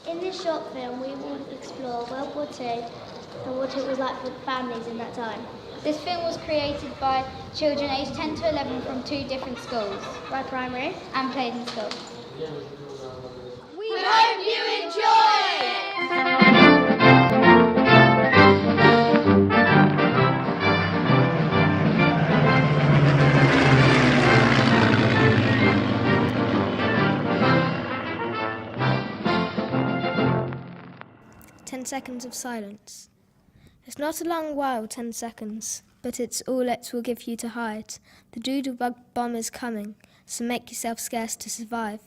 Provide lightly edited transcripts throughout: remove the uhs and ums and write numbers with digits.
In this short film, we will explore World War II and what it was like for families in that time. This film was created by children aged 10 to 11 from 2 different schools. By primary and Playden School. We hope you enjoy it! 10 seconds of silence. It's not a long while, 10 seconds, but it's all it will give you to hide. The doodlebug bomb is coming, so make yourself scarce to survive.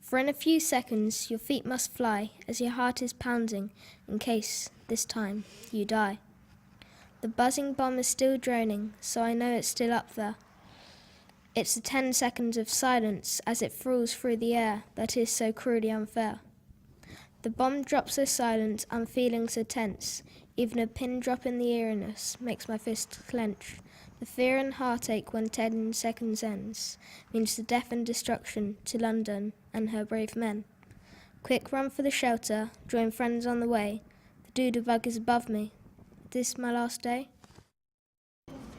For in a few seconds your feet must fly as your heart is pounding, in case, this time, you die. The buzzing bomb is still droning, so I know it's still up there. It's the 10 seconds of silence as it falls through the air that is so cruelly unfair. The bomb drops so silent, I'm feeling so tense. Even a pin drop in the eeriness makes my fist clench. The fear and heartache when 10 seconds ends means the death and destruction to London and her brave men. Quick run for the shelter, join friends on the way. The doodlebug is above me. Is this my last day?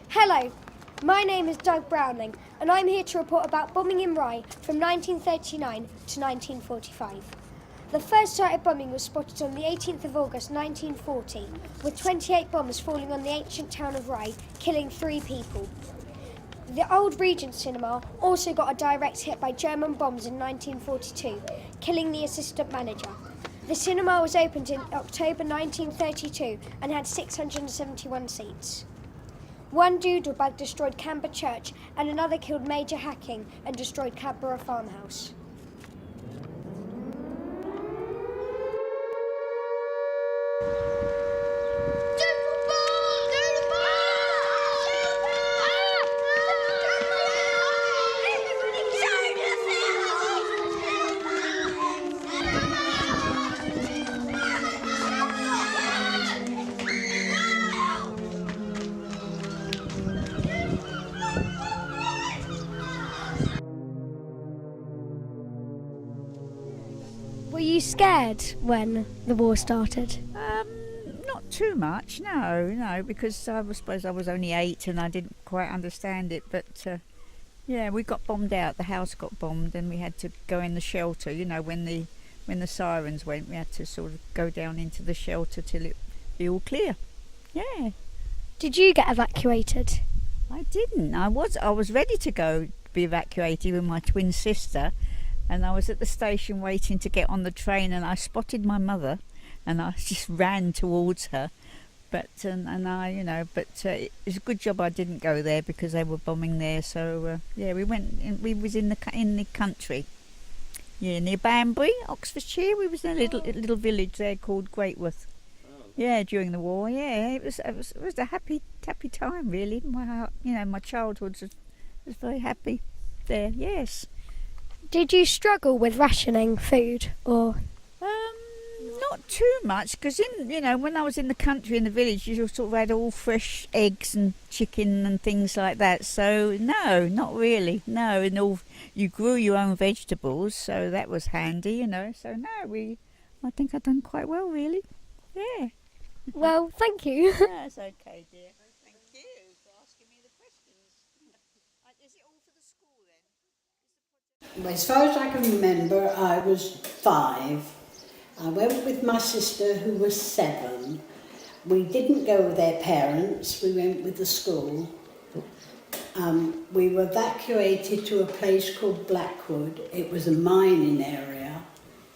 Hello, my name is Doug Browning and I'm here to report about bombing in Rye from 1939 to 1945. The first site of bombing was spotted on the 18th of August 1940, with 28 bombs falling on the ancient town of Rye, killing 3 people. The old Regent Cinema also got a direct hit by German bombs in 1942, killing the assistant manager. The cinema was opened in October 1932 and had 671 seats. One doodlebug destroyed Canberra Church and another killed Major Hacking and destroyed Cadborough Farmhouse. Were you scared when the war started? Not too much, no, because I suppose I was only 8 and I didn't quite understand it. But yeah, we got bombed out. The house got bombed, and we had to go in the shelter. You know, when the sirens went, we had to sort of go down into the shelter till it be all clear. Yeah. Did you get evacuated? I didn't. I was ready to go be evacuated with my twin sister. And I was at the station waiting to get on the train, and I spotted my mother, and I just ran towards her. But it was a good job I didn't go there because they were bombing there. So yeah, we went. We was in the country, yeah, near Banbury, Oxfordshire. We was in a little village there called Greatworth. Yeah, during the war. Yeah, it was a happy time really. My childhood was very happy there. Yes. Did you struggle with rationing food or? Not too much, because when I was in the country in the village, you sort of had all fresh eggs and chicken and things like that. So no, not really. No, and you grew your own vegetables, so that was handy. So no, I think I've done quite well, really. Yeah. Well, thank you. That's okay, dear. Thank you for asking me the questions. Is it all for the school then? As far as I can remember, I was 5. I went with my sister, who was 7. We didn't go with their parents, we went with the school. We were evacuated to a place called Blackwood. It was a mining area,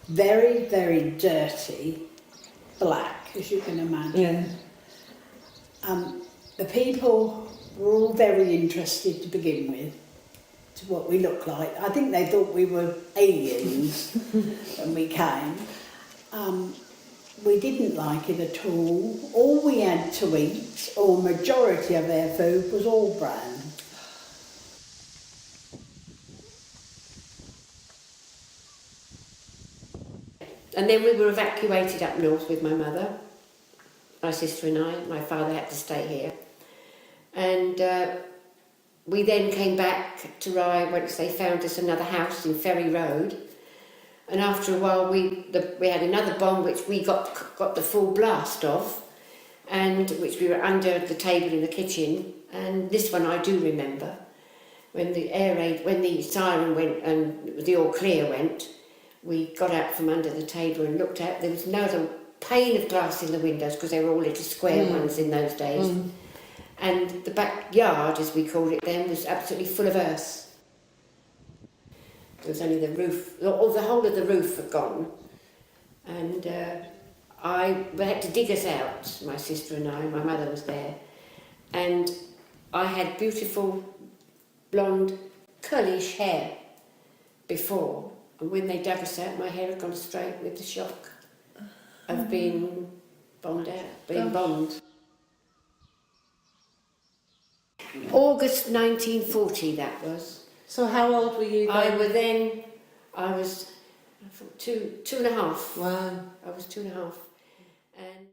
very, very dirty, black, as you can imagine. Yeah. The people were all very interested to begin with, to what we looked like. I think they thought we were aliens when we came. We didn't like it at all. All we had to eat, or majority of our food, was all bran. And then we were evacuated up north with my mother, my sister and I. My father had to stay here. And we then came back to Rye once they found us another house in Ferry Road. And after a while, we had another bomb which we got the full blast of, and which we were under the table in the kitchen. And this one I do remember, when the siren went and the all clear went, we got out from under the table and looked out. There was no pane of glass in the windows because they were all little square ones in those days. And the backyard, as we called it then, was absolutely full of earth. There was only the roof, or the whole of the roof had gone. And we had to dig us out, my sister and I. My mother was there. And I had beautiful blonde, curlish hair before. And when they dug us out, my hair had gone straight with the shock of being bombed out, being bombed. August 1940, that was. So how old were you then? I was two and a half. Wow. I was 2.5. And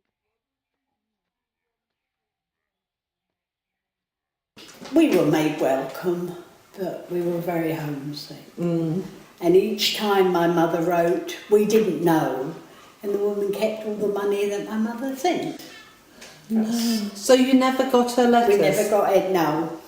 we were made welcome, but we were very homesick. And each time my mother wrote, we didn't know, and the woman kept all the money that my mother sent. No. So you never got her letters? We never got it, no.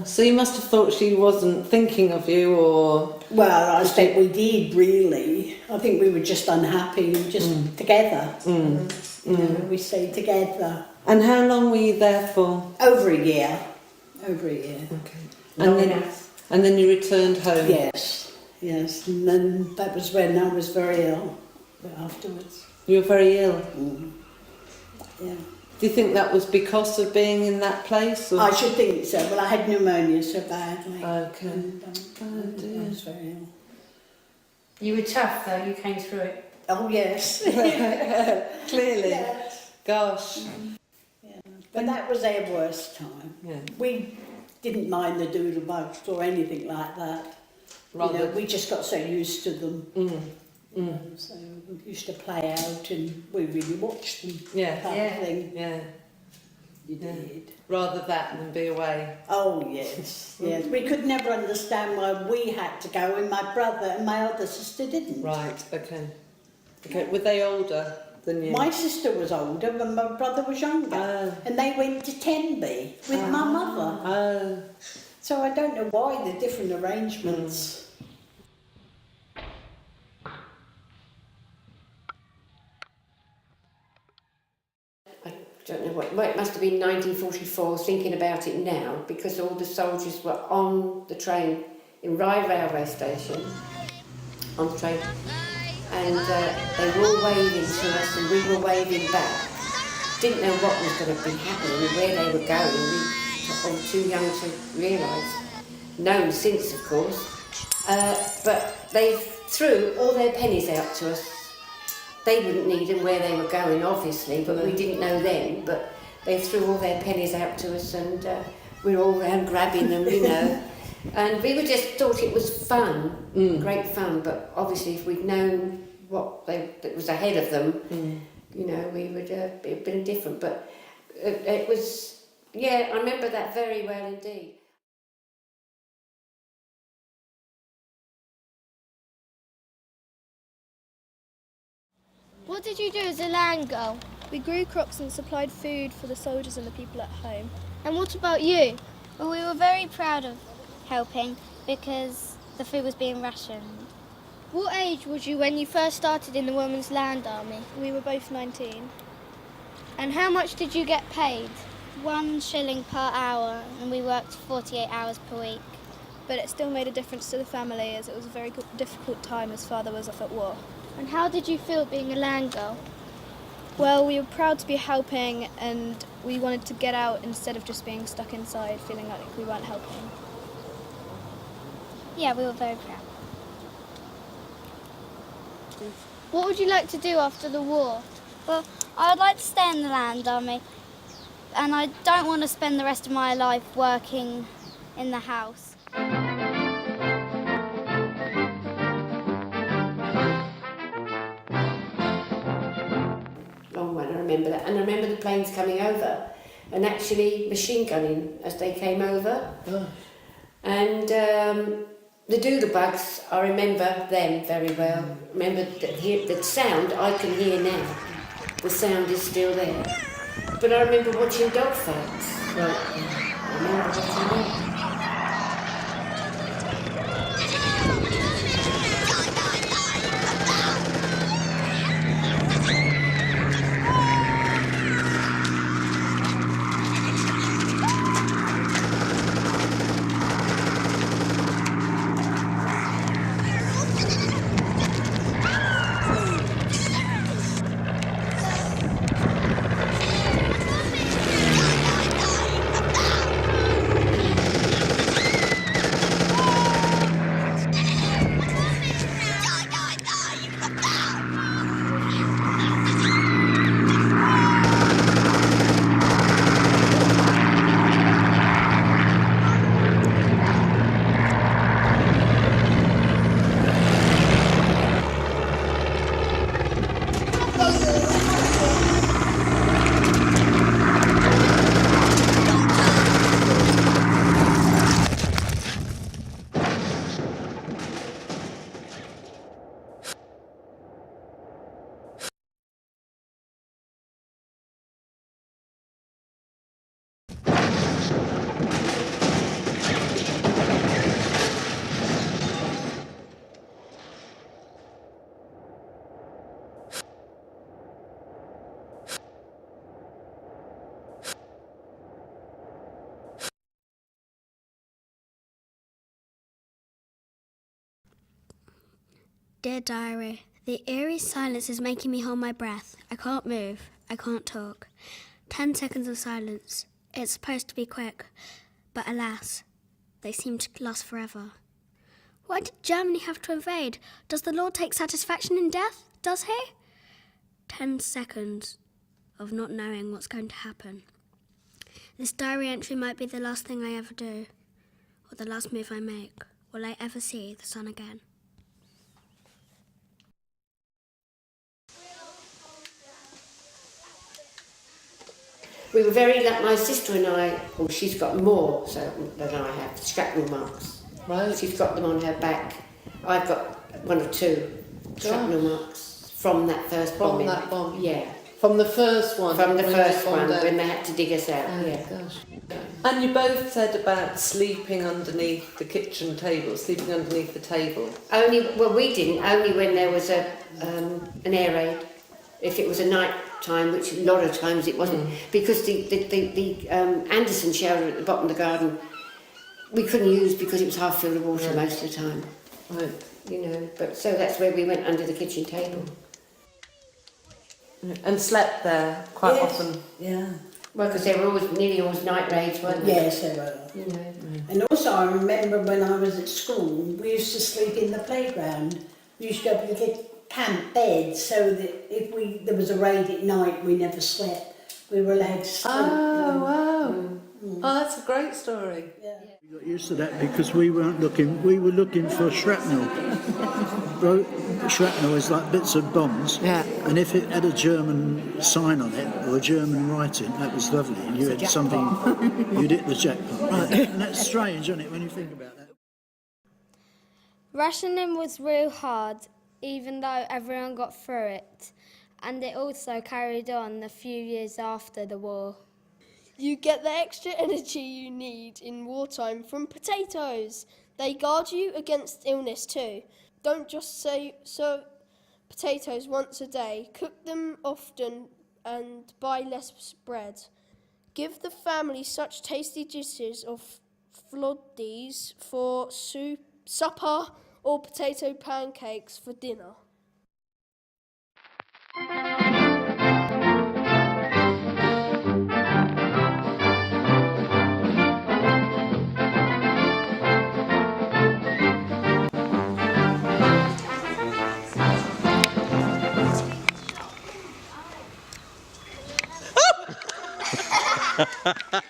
So you must have thought she wasn't thinking of you, or... Well, I think we did, really. I think we were just unhappy, just together. You know, we stayed together. And how long were you there for? Over a year. Okay. And then you returned home? Yes. And then that was when I was very ill afterwards. You were very ill? Yeah. Do you think that was because of being in that place? Or? I should think so. Well, I had pneumonia so badly. Okay. And, dear. I was very ill. you were tough, though. You came through it. Oh, yes. Clearly. Yes. Gosh. Yeah. But that was our worst time. Yeah. We didn't mind the doodlebugs or anything like that. Rather... You know, we just got so used to them. So we used to play out and we really watched them. Kind of thing. Yeah. You did. Rather that than be away. Oh, yes. We could never understand why we had to go and my brother and my other sister didn't. Right, okay. Were they older than you? My sister was older but my brother was younger. And they went to Tenby with my mother. So I don't know why the different arrangements. I don't know what, well, it must have been 1944, thinking about it now, because all the soldiers were on the train in Rye railway station, on the train, and they were all waving to us and we were waving back. Didn't know what was going to be happening and where they were going. We were too young to realise. Known since, of course. But they threw all their pennies out to us. They wouldn't need them where they were going, obviously, but we didn't know then. But they threw all their pennies out to us and we were all round grabbing them, you know. And we just thought it was fun, great fun. But obviously if we'd known what that was ahead of them, you know, we would have been different. But it was, yeah, I remember that very well indeed. What did you do as a land girl? We grew crops and supplied food for the soldiers and the people at home. And what about you? Well, we were very proud of helping because the food was being rationed. What age was you when you first started in the Women's Land Army? We were both 19. And how much did you get paid? 1 shilling per hour, and we worked 48 hours per week. But it still made a difference to the family as it was a very difficult time as father was off at war. And how did you feel being a land girl? Well, we were proud to be helping and we wanted to get out instead of just being stuck inside, feeling like we weren't helping. Yeah, we were very proud. What would you like to do after the war? Well, I would like to stay in the Land Army, and I don't want to spend the rest of my life working in the house. I remember that, and I remember the planes coming over and actually machine gunning as they came over. And The doodlebugs, I remember them very well. Remember the sound I can hear now. The sound is still there. But I remember watching dog fights. Right. I remember watching them. Dear Diary, the eerie silence is making me hold my breath. I can't move. I can't talk. 10 seconds of silence. It's supposed to be quick, but alas, they seem to last forever. Why did Germany have to invade? Does the Lord take satisfaction in death? Does he? 10 seconds of not knowing what's going to happen. This diary entry might be the last thing I ever do, or the last move I make. Will I ever see the sun again? We were very lucky, my sister and I, well, she's got more than I have, shrapnel marks. Right. She's got them on her back. I've got 1 or 2 shrapnel marks from that first bombing. From that bomb? Yeah. From the first one? From the first one, when they had to dig us out, Oh, yeah. Gosh. And you both said about sleeping underneath the kitchen table, sleeping underneath the table. We didn't, only when there was an air raid. If it was a night time, which a lot of times it wasn't, because the Anderson shower at the bottom of the garden we couldn't use because it was half filled with water most of the time. Right. You know, but so that's where we went, under the kitchen table. And slept there quite often. Yeah. Well, because there were nearly always night raids, weren't there? Yes, there were. You know. And also I remember when I was at school, we used to sleep in the playground. We used to go up and get camp beds so that if there was a raid at night, we never slept. We were allowed to sleep. Oh, wow. Oh, that's a great story. Yeah. We got used to that because we were looking for shrapnel. Shrapnel is like bits of bombs, and if it had a German sign on it or a German writing, that was lovely. You had something, you'd hit the jackpot. Right. And that's strange, isn't it, when you think about that? Rationing was real hard, even though everyone got through it, and it also carried on a few years after the war. You get the extra energy you need in wartime from potatoes. They guard you against illness too. Don't just serve potatoes once a day. Cook them often and buy less bread. Give the family such tasty dishes of floddies for soup, supper, or potato pancakes for dinner. Ha ha ha!